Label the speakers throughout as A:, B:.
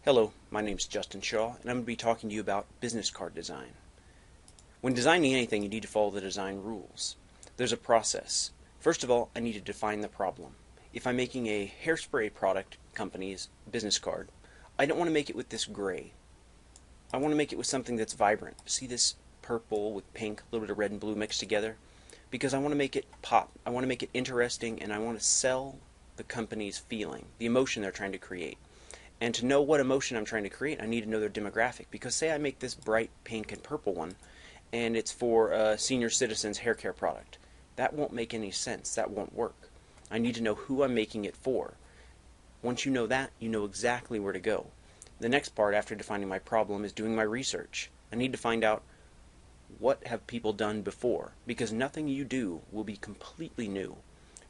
A: Hello, my name is Justin Shaw, and I'm going to be talking to you about business card design. When designing anything, you need to follow the design rules. There's a process. First of all, I need to define the problem. If I'm making a hairspray product company's business card, I don't want to make it with this gray. I want to make it with something that's vibrant. See this purple with pink, a little bit of red and blue mixed together? Because I want to make it pop. I want to make it interesting, and I want to sell the company's feeling, the emotion they're trying to create. And to know what emotion I'm trying to create, I need to know their demographic. Because say I make this bright pink and purple one, and it's for a senior citizens hair care product. That won't make any sense. That won't work. I need to know who I'm making it for. Once you know that, you know exactly where to go. The next part after defining my problem is doing my research. I need to find out what have people done before, because nothing you do will be completely new.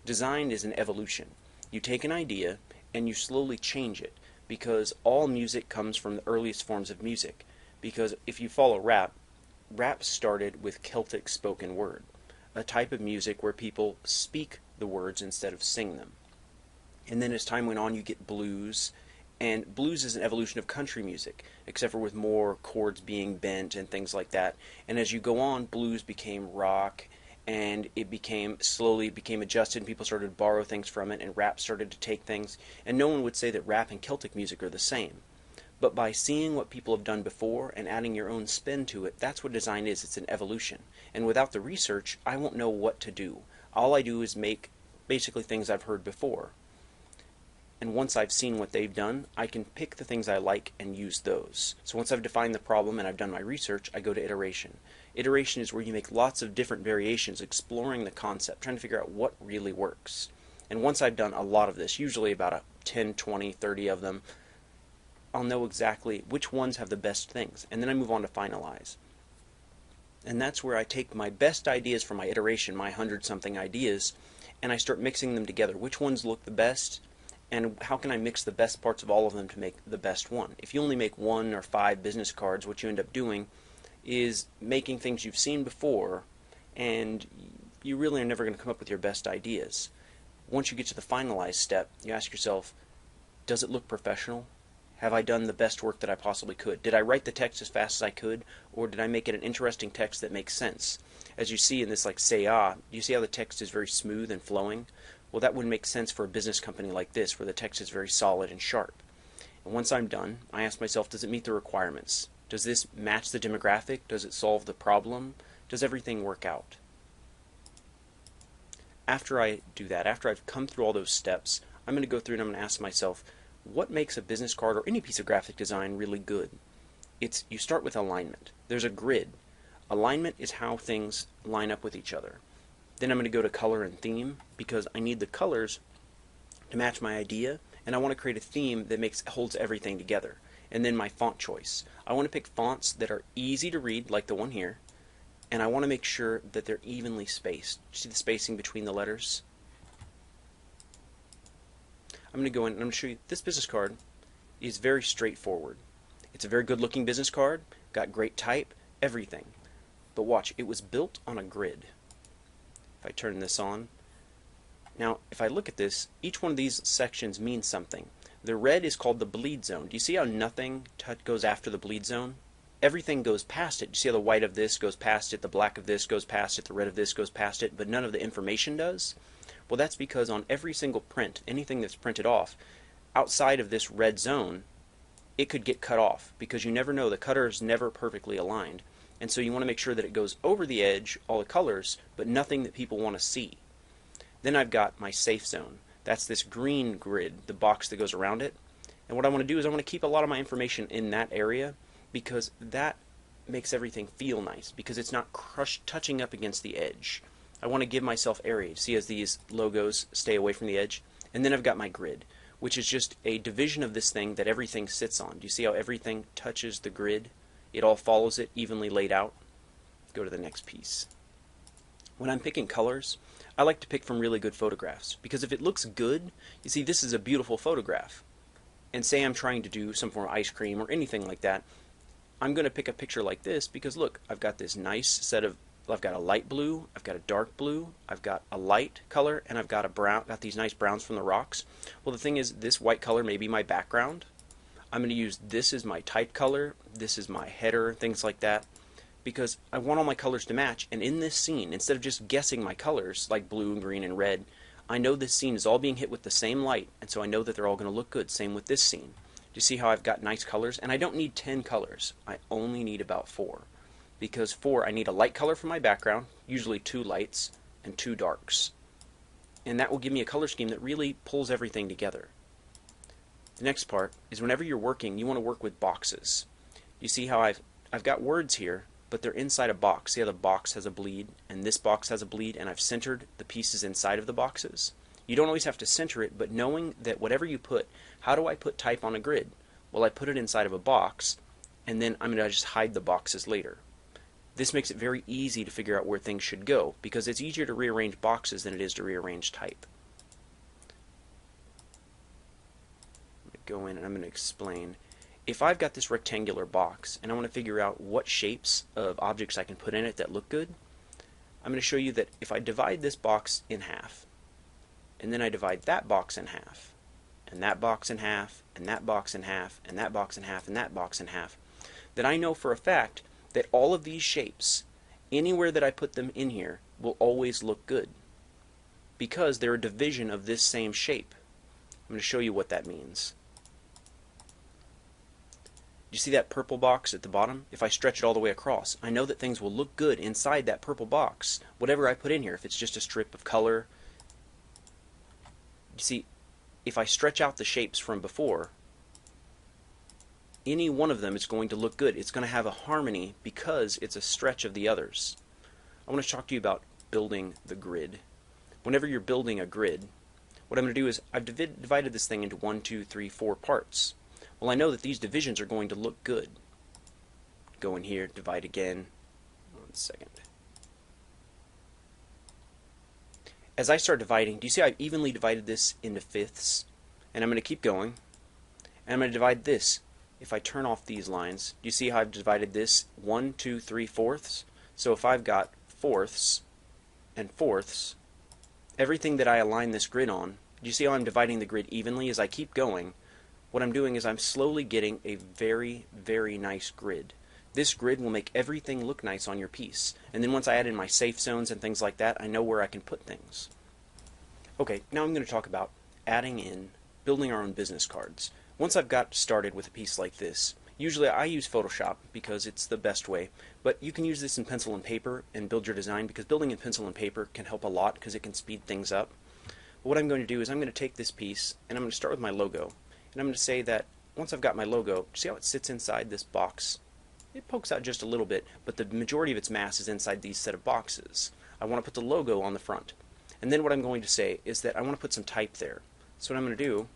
A: Design is an evolution. You take an idea and you slowly change it, because all music comes from the earliest forms of music. Because if you follow rap started with Celtic spoken word, a type of music where people speak the words instead of sing them. And then as time went on, you get blues, and blues is an evolution of country music, except for with more chords being bent and things like that. And as you go on, blues became rock, and it slowly became adjusted, and people started to borrow things from it, and rap started to take things. And no one would say that rap and Celtic music are the same. But by seeing what people have done before and adding your own spin to it, that's what design is. It's an evolution. And without the research, I won't know what to do. All I do is make basically things I've heard before. And once I've seen what they've done, I can pick the things I like and use those. So once I've defined the problem and I've done my research, I go to iteration. Iteration is where you make lots of different variations, exploring the concept, trying to figure out what really works. And once I've done a lot of this, usually about 10, 20, 30 of them, I'll know exactly which ones have the best things. And then I move on to finalize. And that's where I take my best ideas from my iteration, my 100-something ideas, and I start mixing them together. Which ones look the best? And how can I mix the best parts of all of them to make the best one? If you only make 1 or 5 business cards, what you end up doing is making things you've seen before, and you really are never going to come up with your best ideas. Once you get to the finalized step, you ask yourself, does it look professional? Have I done the best work that I possibly could? Did I write the text as fast as I could, or did I make it an interesting text that makes sense? As you see in this, like, say ah, you see how the text is very smooth and flowing? Well, that wouldn't make sense for a business company like this, where the text is very solid and sharp. And once I'm done, I ask myself, does it meet the requirements? Does this match the demographic? Does it solve the problem? Does everything work out? After I do that, after I've come through all those steps, I'm going to go through and I'm going to ask myself, what makes a business card or any piece of graphic design really good? You start with alignment. There's a grid. Alignment is how things line up with each other. Then I'm going to go to color and theme, because I need the colors to match my idea, and I want to create a theme that holds everything together. And then my font choice. I want to pick fonts that are easy to read, like the one here, and I want to make sure that they're evenly spaced. See the spacing between the letters? I'm going to go in and I'm going to show you this business card is very straightforward. It's a very good looking business card, got great type, everything. But watch, it was built on a grid. If I turn this on, now if I look at this, each one of these sections means something. The red is called the bleed zone. Do you see how nothing goes after the bleed zone? Everything goes past it. Do you see how the white of this goes past it, the black of this goes past it, the red of this goes past it, but none of the information does? Well, that's because on every single print, anything that's printed off, outside of this red zone, it could get cut off, because you never know, the cutter is never perfectly aligned. And so you want to make sure that it goes over the edge, all the colors, but nothing that people want to see. Then I've got my safe zone. That's this green grid, the box that goes around it. And what I want to do is I want to keep a lot of my information in that area, because that makes everything feel nice, because it's not touching up against the edge. I want to give myself area. See as these logos stay away from the edge? And then I've got my grid, which is just a division of this thing that everything sits on. Do you see how everything touches the grid? It all follows it, evenly laid out. Go to the next piece. When I'm picking colors, I like to pick from really good photographs, because if it looks good, you see this is a beautiful photograph. And say I'm trying to do some form of ice cream or anything like that, I'm going to pick a picture like this, because look, I've got this nice set of, I've got a light blue, I've got a dark blue, I've got a light color, and I've got these nice browns from the rocks. Well, the thing is, this white color may be my background. I'm going to use this as my type color, this is my header, things like that, because I want all my colors to match. And in this scene, instead of just guessing my colors like blue and green and red, I know this scene is all being hit with the same light, and so I know that they're all going to look good. Same with this scene. Do you see how I've got nice colors? And I don't need 10 colors. I only need about 4. Because 4, I need a light color for my background, usually 2 lights, and 2 darks. And that will give me a color scheme that really pulls everything together. The next part is whenever you're working, you want to work with boxes. You see how I've got words here, but they're inside a box. See how the box has a bleed, and this box has a bleed, and I've centered the pieces inside of the boxes? You don't always have to center it, but knowing that whatever you put, how do I put type on a grid? Well, I put it inside of a box, and then I'm going to just hide the boxes later. This makes it very easy to figure out where things should go, because it's easier to rearrange boxes than it is to rearrange type. I'm going to go in and I'm going to explain. If I've got this rectangular box and I want to figure out what shapes of objects I can put in it that look good, I'm going to show you that if I divide this box in half, and then I divide that box in half, and that box in half, and that box in half, and that box in half, and that box in half, then I know for a fact that all of these shapes, anywhere that I put them in here, will always look good, because they're a division of this same shape. I'm going to show you what that means. You see that purple box at the bottom? If I stretch it all the way across, I know that things will look good inside that purple box, whatever I put in here. If it's just a strip of color, you see, if I stretch out the shapes from before, any one of them is going to look good. It's going to have a harmony because it's a stretch of the others. I want to talk to you about building the grid. Whenever you're building a grid, what I'm going to do is I've divided this thing into 1, 2, 3, 4 parts. Well, I know that these divisions are going to look good. Go in here, divide again. 1 second. As I start dividing, do you see I've evenly divided this into fifths? And I'm going to keep going. And I'm going to divide this. If I turn off these lines, do you see how I've divided this 1, 2, 3 fourths? So if I've got fourths and fourths, everything that I align this grid on, do you see how I'm dividing the grid evenly? As I keep going, what I'm doing is I'm slowly getting a very, very nice grid. This grid will make everything look nice on your piece. And then once I add in my safe zones and things like that, I know where I can put things. Okay, now I'm going to talk about adding in, building our own business cards. Once I've got started with a piece like this, usually I use Photoshop because it's the best way, but you can use this in pencil and paper and build your design, because building in pencil and paper can help a lot because it can speed things up. But what I'm going to do is I'm going to take this piece and I'm going to start with my logo. And I'm going to say that once I've got my logo, see how it sits inside this box? It pokes out just a little bit, but the majority of its mass is inside these set of boxes. I want to put the logo on the front. And then what I'm going to say is that I want to put some type there. So what I'm going to do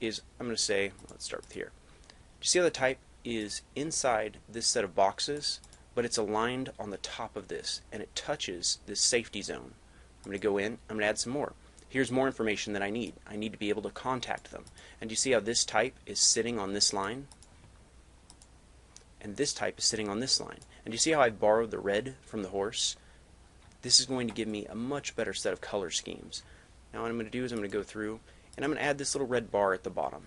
A: is I'm going to say, let's start with here. Do you see how the type is inside this set of boxes, but it's aligned on the top of this, and it touches this safety zone? I'm going to go in, I'm going to add some more. Here's more information that I need. I need to be able to contact them. And do you see how this type is sitting on this line? And this type is sitting on this line. And do you see how I borrowed the red from the horse? This is going to give me a much better set of color schemes. Now what I'm going to do is I'm going to go through and I'm going to add this little red bar at the bottom.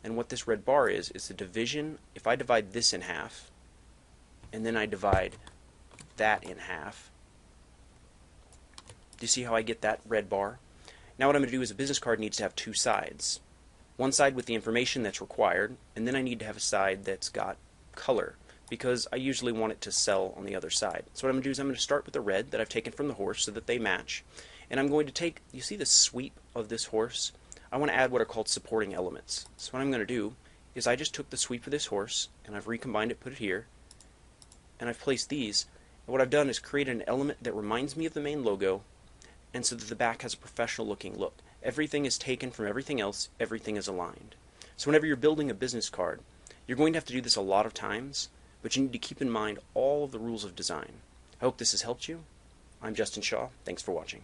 A: And what this red bar is the division. If I divide this in half, and then I divide that in half, do you see how I get that red bar? Now what I'm going to do is a business card needs to have 2 sides. One side with the information that's required, and then I need to have a side that's got color, because I usually want it to sell on the other side. So what I'm going to do is I'm going to start with the red that I've taken from the horse so that they match. And I'm going to take, you see the sweep of this horse? I want to add what are called supporting elements. So what I'm going to do is I just took the sweep of this horse and I've recombined it, put it here, and I've placed these. And what I've done is create an element that reminds me of the main logo, and so that the back has a professional looking look. Everything is taken from everything else, everything is aligned. So whenever you're building a business card, you're going to have to do this a lot of times, but you need to keep in mind all of the rules of design. I hope this has helped you. I'm Justin Shaw. Thanks for watching.